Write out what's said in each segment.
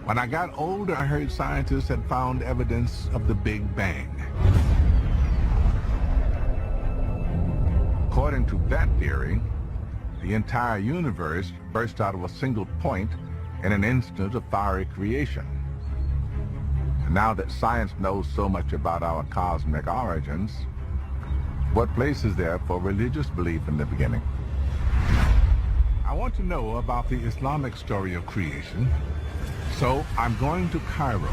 When I got older, I heard scientists had found evidence of the Big Bang. According to that theory, the entire universe burst out of a single point in an instant of fiery creation. And now that science knows so much about our cosmic origins, what place is there for religious belief in the beginning? I want to know about the Islamic story of creation, so I'm going to Cairo.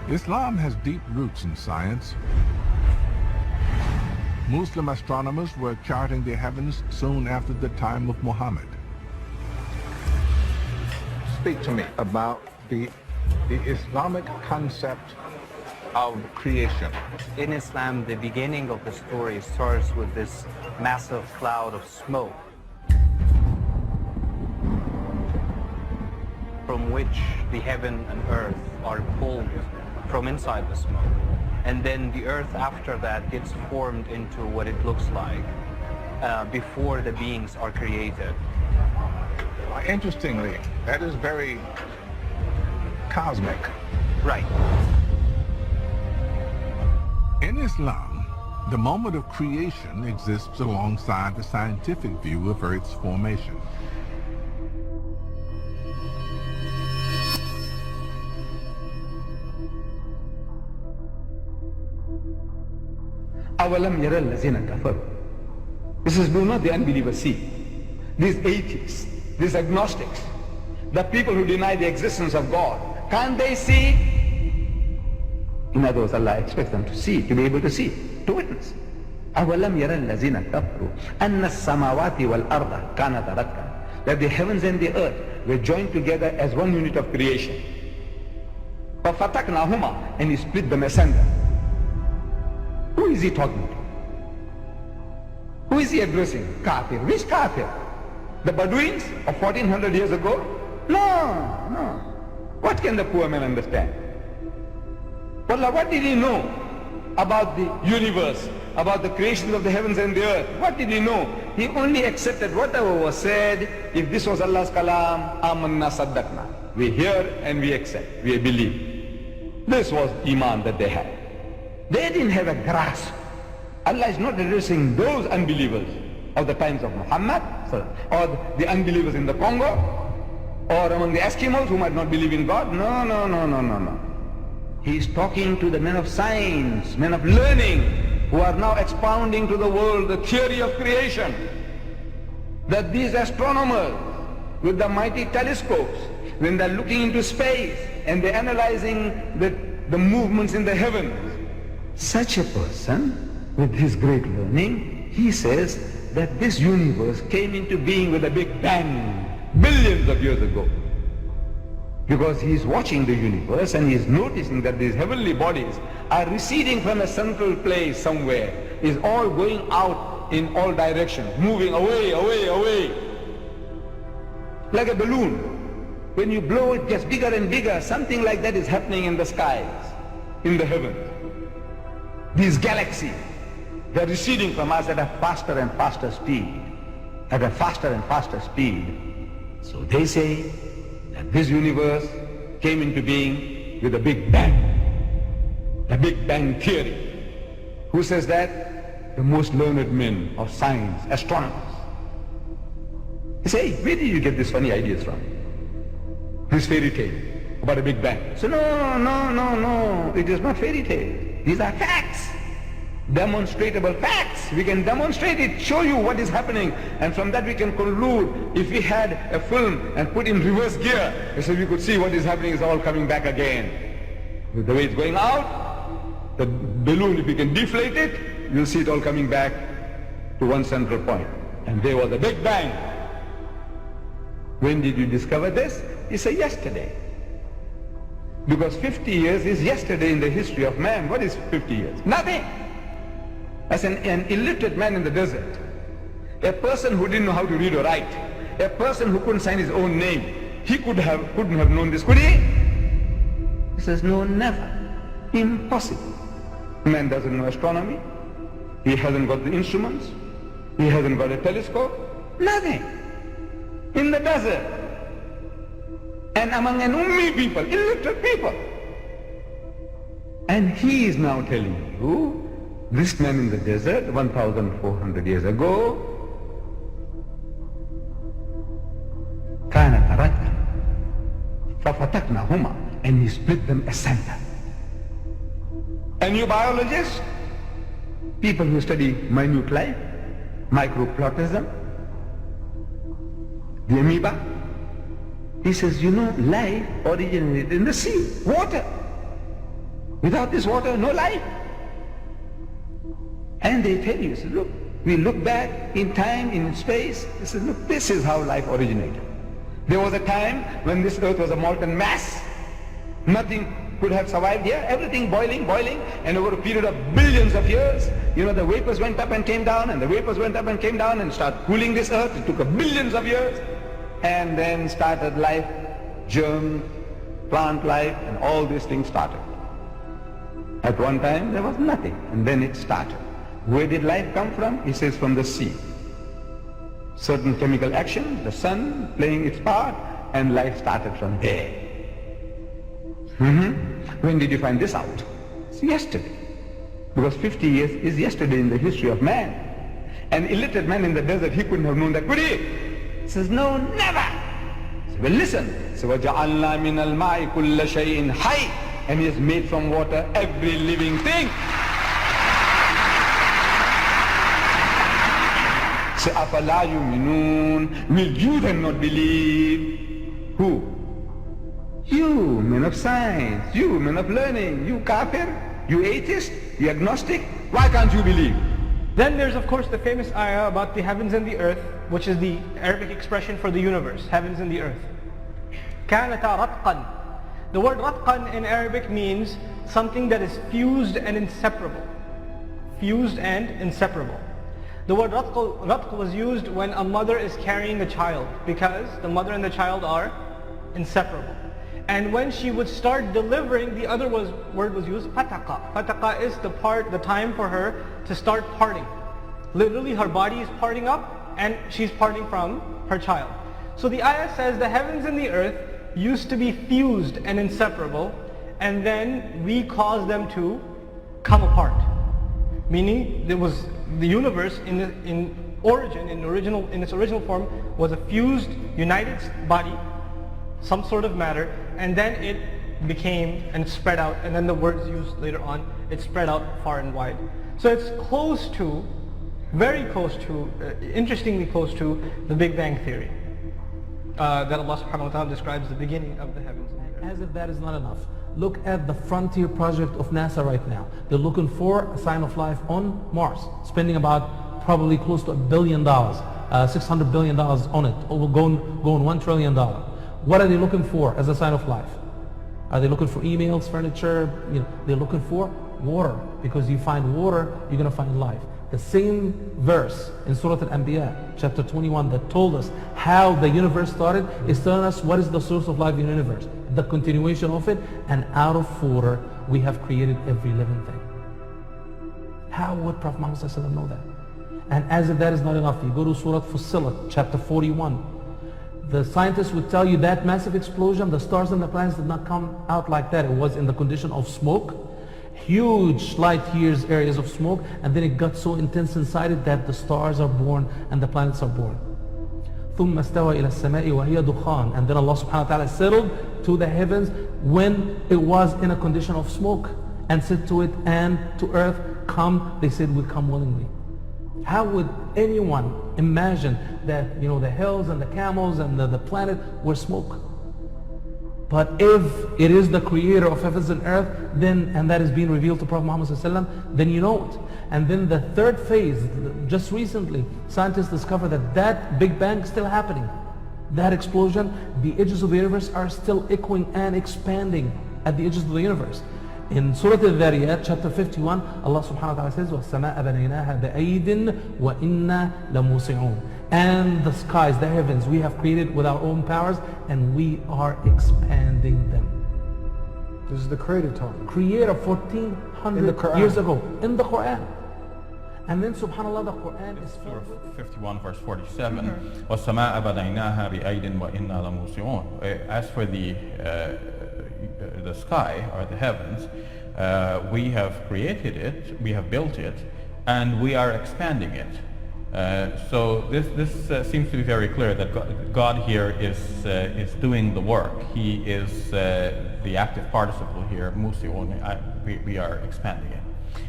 Islam has deep roots in science. Muslim astronomers were charting the heavens soon after the time of Muhammad. Speak to me about the Islamic concept of creation. In Islam, the beginning of the story starts with this massive cloud of smoke from which the heaven and earth are pulled from inside the smoke. And then the earth after that gets formed into what it looks like before the beings are created. Interestingly, that is very cosmic. Right. In Islam, the moment of creation exists alongside the scientific view of Earth's formation. أَوَلَمْ يَرَى الَّذِينَ كَفَرُوا. This is do not the unbelievers see. These atheists, these agnostics, the people who deny the existence of God, can't they see? In other words, Allah expects them to see, to be able to see, to witness. أَوَلَمْ يَرَى الَّذِينَ كَفَرُوا أَنَّ السَّمَاوَاتِ وَالْأَرْضَ كَانَتَ رَتْقًا. That the heavens and the earth were joined together as one unit of creation. فَفَتَقْنَاهُمَا. And he split them asunder. Who is he talking to? Who is he addressing? Kafir. Which kafir? The Bedouins of 1400 years ago? No, no. What can the poor man understand? Wallah, what did he know about the universe, about the creation of the heavens and the earth? What did he know? He only accepted whatever was said. If this was Allah's kalam, amanna saddaqna. We hear and we accept, we believe. This was iman that they had. They didn't have a grasp. Allah is not addressing those unbelievers of the times of Muhammad, or the unbelievers in the Congo, or among the Eskimos who might not believe in God. No, no, no, no, no, no. He is talking to the men of science, men of learning, who are now expounding to the world the theory of creation. That these astronomers with the mighty telescopes, when they're looking into space and they're analyzing the movements in the heavens, such a person with his great learning, he says that this universe came into being with a big bang billions of years ago. Because he is watching the universe and he is noticing that these heavenly bodies are receding from a central place somewhere, is all going out in all directions, moving away, away, away. Like a balloon. When you blow it gets bigger and bigger, something like that is happening in the skies, in the heavens. These galaxies, they're receding from us at a faster and faster speed, at a faster and faster speed. So they say that this universe came into being with a Big Bang, the Big Bang theory. Who says that? The most learned men of science, astronomers. They say, where did you get these funny ideas from? This fairy tale about a Big Bang. So no, no, no, no, it is not fairy tale. These are facts, demonstrable facts. We can demonstrate it, show you what is happening, and from that we can conclude. If we had a film and put in reverse gear, so we could see what is happening is all coming back again. With the way it's going out, the balloon, if we can deflate it, you'll see it all coming back to one central point. And there was a Big Bang. When did you discover this? You say yesterday. Because 50 years is yesterday in the history of man. What is 50 years? Nothing. As an illiterate man in the desert, a person who didn't know how to read or write, a person who couldn't sign his own name, he couldn't have known this, could he? He says, no, never. Impossible. Man doesn't know astronomy. He hasn't got the instruments. He hasn't got a telescope. Nothing. in the desert, and among an Ummi people, illiterate people. And he is now telling you, this man in the desert 1,400 years ago, كانت رتقا ففتقناهما, and he split them asunder. And you biologists, people who study minute life, microprotosm, the amoeba, he says, you know, life originated in the sea, water. Without this water, no life. And they tell you, look, we look back in time, in space, they say, look, this is how life originated. There was a time when this earth was a molten mass. Nothing could have survived here. Everything boiling, and over a period of billions of years, you know, the vapors went up and came down, and the vapors went up and came down and started cooling this earth. It took billions of years, and then started life, germ, plant life, and all these things started. At one time there was nothing, and then it started. Where did life come from? He says from the sea. Certain chemical action, the sun playing its part, and life started from there. When did you find this out? It's yesterday. Because 50 years is yesterday in the history of man. An illiterate man in the desert, he couldn't have known that, could he? He says, no, never. So, well, listen. So, وَجَعَلْنَا مِنَ الْمَاءِ كُلَّ شَيْءٍ حَيٍّ, and he has made from water every living thing. So, أَفَلَا يُؤْمِنُونَ, will you then not believe? Who? You, men of science, you, men of learning, you kafir, you atheist, you agnostic, why can't you believe? Then there's of course the famous ayah about the heavens and the earth, which is the Arabic expression for the universe, heavens and the earth. كَانَتَا رَتْقًا. The word ratqan in Arabic means something that is fused and inseparable. Fused and inseparable. The word ratq was used when a mother is carrying a child, because the mother and the child are inseparable. And when she would start delivering, the other word was used, fataqa. Fataqa is the time for her to start parting. Literally her body is parting up and she's parting from her child. So the ayah says the heavens and the earth used to be fused and inseparable, and then we caused them to come apart. Meaning there was the universe in its original form was a fused, united body, some sort of matter, and then it became and spread out, and then the words used later on, it spread out far and wide. So it's close to, very close to, interestingly close to the Big Bang Theory that Allah subhanahu wa ta'ala describes the beginning of the heavens and the earth. As if that is not enough, look at the Frontier project of NASA right now. They're looking for a sign of life on Mars, spending about probably close to $1 billion, $600 billion on it, going $1 trillion. What are they looking for as a sign of life? Are they looking for emails, furniture? You know, they're looking for water, because you find water, you're going to find life. The same verse in Surah Al-Anbiya, chapter 21, that told us how the universe started, is telling us what is the source of life in the universe, the continuation of it, and out of water we have created every living thing. How would Prophet Muhammad ﷺ know that? And as if that is not enough, you go to Surah Fussilat, chapter 41. The scientists would tell you that massive explosion, the stars and the planets did not come out like that. It was in the condition of smoke, huge light years areas of smoke, and then it got so intense inside it that the stars are born and the planets are born. ثُمَّ اسْتَوَى إِلَى السَّمَاءِ وَهِيَ دُخَانٌ. And then Allah subhanahu wa ta'ala settled to the heavens when it was in a condition of smoke, and said to it and to earth, come. They said, we come willingly. How would anyone imagine that, the hills and the camels and the planet were smoke? But if it is the creator of heavens and earth, then, and that is being revealed to Prophet Muhammad ﷺ, then you know it. And then the third phase, just recently, scientists discovered that Big Bang is still happening. That explosion, the edges of the universe are still echoing and expanding at the edges of the universe. In Surah Al-Dhariyat, chapter 51, Allah subhanahu wa ta'ala says, وَالسَّمَاءَ بَنَيْنَاهَا بِأَيْدٍ وَإِنَّا لَمُوسِعُونَ. And the skies, the heavens, we have created with our own powers, and we are expanding them. This is the Creator talking. Creator 1400 years ago in the Quran. And then subhanAllah, the Quran is Surah filled with 51 verse 47, وَالسَّمَاءَ بَنَيْنَاهَا بِأَيْدٍ وَإِنَّا لَمُوسِعُونَ. As for the sky or the heavens, we have created it, we have built it, and we are expanding it. So this seems to be very clear that God here is doing the work. He is the active participle here, musi'un. We are expanding it.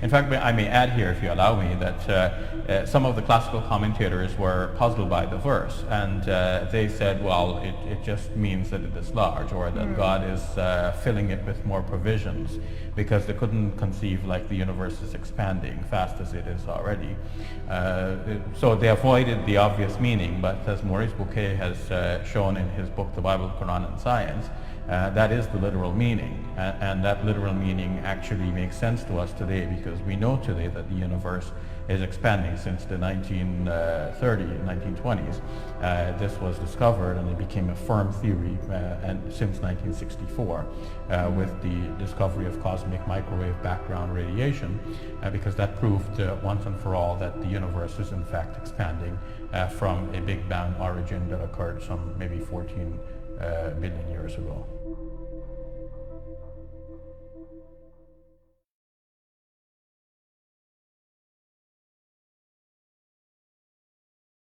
In fact, I may add here, if you allow me, that some of the classical commentators were puzzled by the verse, and they said, well, it just means that it is large, or that God is filling it with more provisions, because they couldn't conceive like the universe is expanding fast as it is already. So they avoided the obvious meaning, but as Maurice Bucaille has shown in his book, The Bible, Quran and Science, that is the literal meaning, and that literal meaning actually makes sense to us today, because we know today that the universe is expanding since the 1920s. This was discovered, and it became a firm theory and since 1964 with the discovery of cosmic microwave background radiation, because that proved once and for all that the universe is in fact expanding from a Big Bang origin that occurred some maybe 14 billion years ago.